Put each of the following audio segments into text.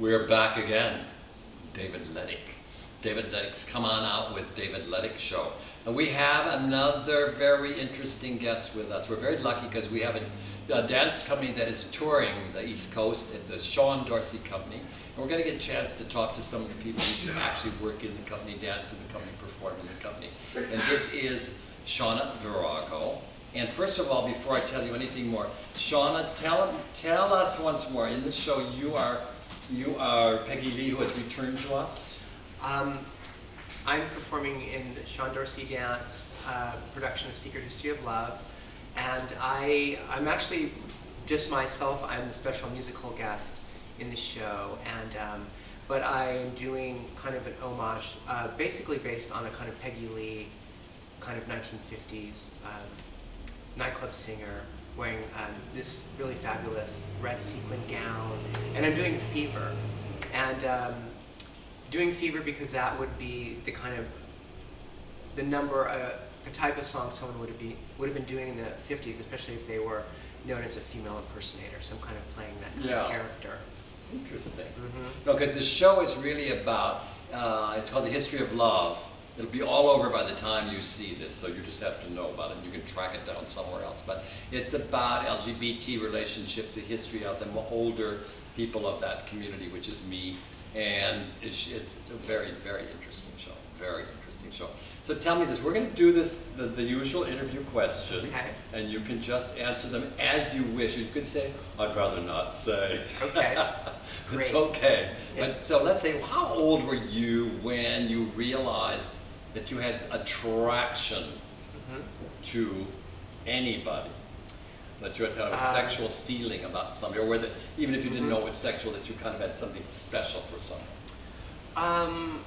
We're back again. David Leddick. David Leddick's Come On Out with David Leddick Show. And we have another very interesting guest with us. We're very lucky because we have a dance company that is touring the East Coast. It's the Shaun Dorsey Company. And we're going to get a chance to talk to some of the people who actually work in the company, dance in the company, perform in the company. And this is Shawna. And first of all, before I tell you anything more, Shawna, tell us once more. In this show, you are Peggy Lee, who has returned to us. I'm performing in the Shaun Dorsey Dance production of Secret History of Love, and I'm actually just myself. I'm the special musical guest in the show, and but I'm doing kind of an homage, basically based on a kind of Peggy Lee, kind of 1950s nightclub singer wearing this really fabulous red sequin gown, and I'm doing Fever, and doing Fever because that would be the kind of the type of song someone would have been doing in the 50s, especially if they were known as a female impersonator, some kind of playing that kind of character. Interesting. No, because the show is really about, it's called The History of Love. It'll be all over by the time you see this, so you just have to know about it. You can track it down somewhere else. But it's about LGBT relationships, the history of them, older people of that community, which is me. And it's a very, very interesting show. Very interesting show. So tell me this. We're going to do this, the usual interview questions. Okay. And you can just answer them as you wish. You could say, I'd rather not say. Okay. It's Great. okay. Yes. But, so let's say, how old were you when you realized that you had attraction to anybody? That you had kind of a sexual feeling about somebody, or whether, even if you didn't know it was sexual, that you kind of had something special for someone?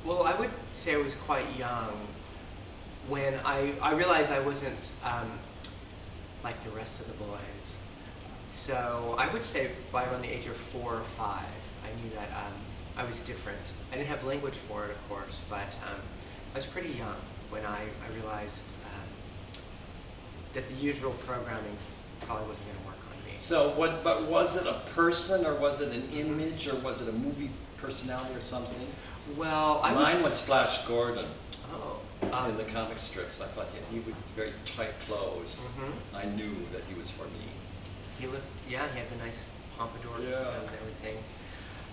Well, I would say I was quite young when I realized I wasn't like the rest of the boys. So I would say by around the age of 4 or 5, I knew that I was different. I didn't have language for it, of course, but I was pretty young when I realized that the usual programming probably wasn't going to work on me. So, but was it a person, or was it an image, or was it a movie personality or something? Well, mine was Flash Gordon. Oh. In the comic strips, I thought he would very tight clothes. I knew that he was for me. He looked, yeah, he had the nice pompadour and everything.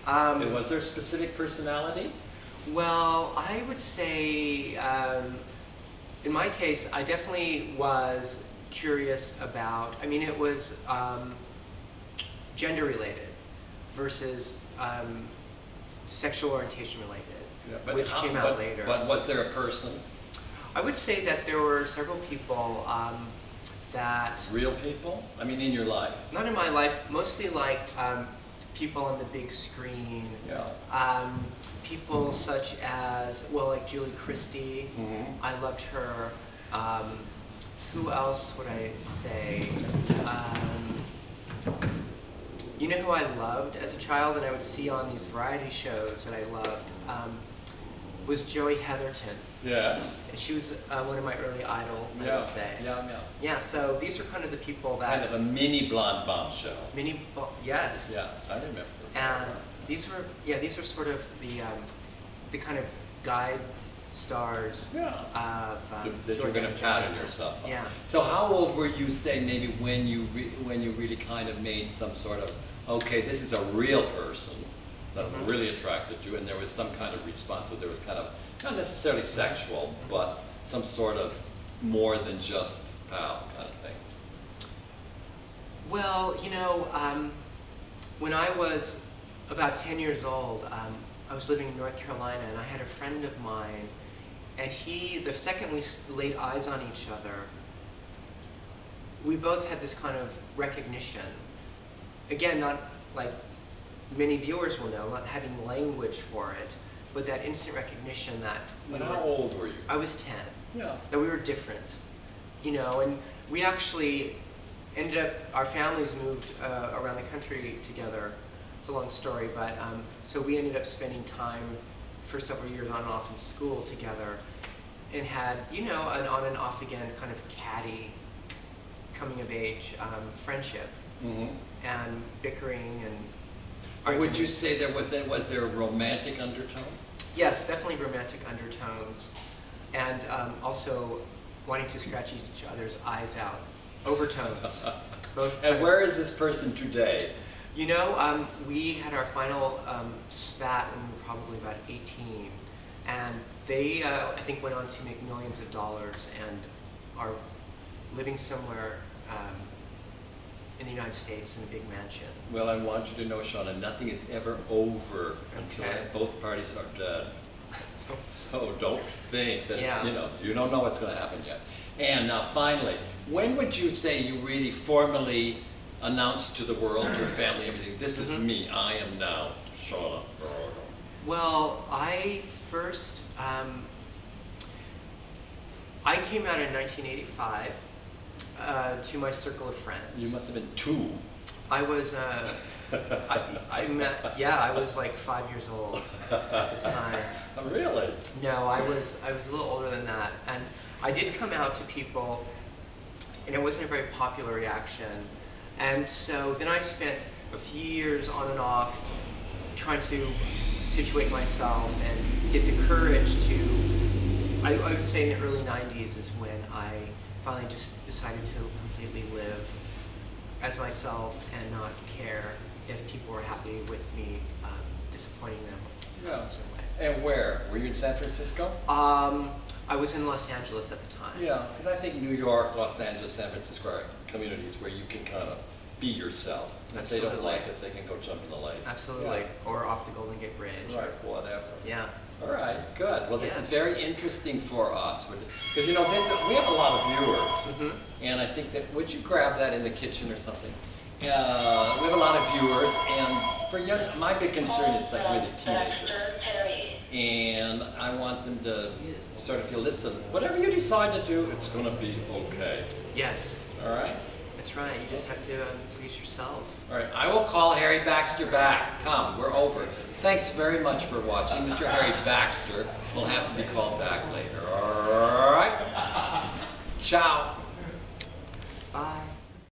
And was there a specific personality? Well, I would say, in my case, I definitely was curious about, I mean, it was gender related versus sexual orientation related, which came out later. But was there a person? I would say that there were several people that... Real people? I mean, in your life? Not in my life, mostly like people on the big screen. Yeah. People such as, well, like Julie Christie. I loved her. Who else would I say? You know who I loved as a child, and I would see on these variety shows that I loved, was Joey Heatherton. Yes. She was one of my early idols, I would say. Yeah, so these were kind of the people that... Kind of a mini blonde bombshell. Yes. Yeah, I remember. And these were sort of the kind of guide stars of that you're going to pattern yourself on. Yeah. So how old were you, say, maybe when you really kind of made some sort of, okay, this is a real person that I'm really attracted to, and there was some kind of response, so there was kind of, not necessarily sexual, but some sort of more than just pal kind of thing? Well, you know, when I was about 10 years old, I was living in North Carolina, and I had a friend of mine, and the second we laid eyes on each other, we both had this kind of recognition. Again, not like many viewers will know, not having language for it, but that instant recognition that... But how old were you? I was 10. Yeah. That we were different, you know, and we actually ended up, our families moved around the country together. It's a long story, but so we ended up spending time for several years on and off in school together, and had, you know, an on and off again kind of catty coming of age friendship, and bickering and Would you say was there a romantic undertone? Yes, definitely romantic undertones, and also wanting to scratch each other's eyes out. Overtones. Both. And where is this person today? You know, we had our final spat when we were probably about 18, and they, I think, went on to make millions of dollars and are living somewhere in the United States in a big mansion. Well, I want you to know, Shawna, nothing is ever over until both parties are dead. So don't think that, you don't know what's going to happen yet. And now finally, when would you say you really formally announced to the world, your family, everything, this is me, I am now Shawna? Well, I first, I came out in 1985 to my circle of friends. You must have been 2. I was, I was like 5 years old at the time. Oh, really? No, I was a little older than that. And I did come out to people, and it wasn't a very popular reaction. And so then I spent a few years on and off trying to situate myself and get the courage to, I would say in the early 90s is when I finally just decided to completely live as myself and not care if people were happy with me disappointing them in some way. And where? Were you in San Francisco? I was in Los Angeles at the time. Yeah, because I think New York, Los Angeles, San Francisco are communities where you can kind of be yourself. And if they don't like it, they can go jump in the lake. Absolutely. Yeah. Or off the Golden Gate Bridge. Right, whatever. Yeah. All right, good. Well, this is very interesting for us. Because, you know, we have a lot of viewers. And I think that, would you grab that in the kitchen or something? We have a lot of viewers, and for young, my big concern is like really teenagers. And I want them to sort of feel, listen, whatever you decide to do, it's going to be okay. Yes. All right? That's right. You just have to please yourself. All right. I will call Harry Baxter back. Come, we're over. Thanks very much for watching. Mr. Harry Baxter will have to be called back later. All right? Ciao.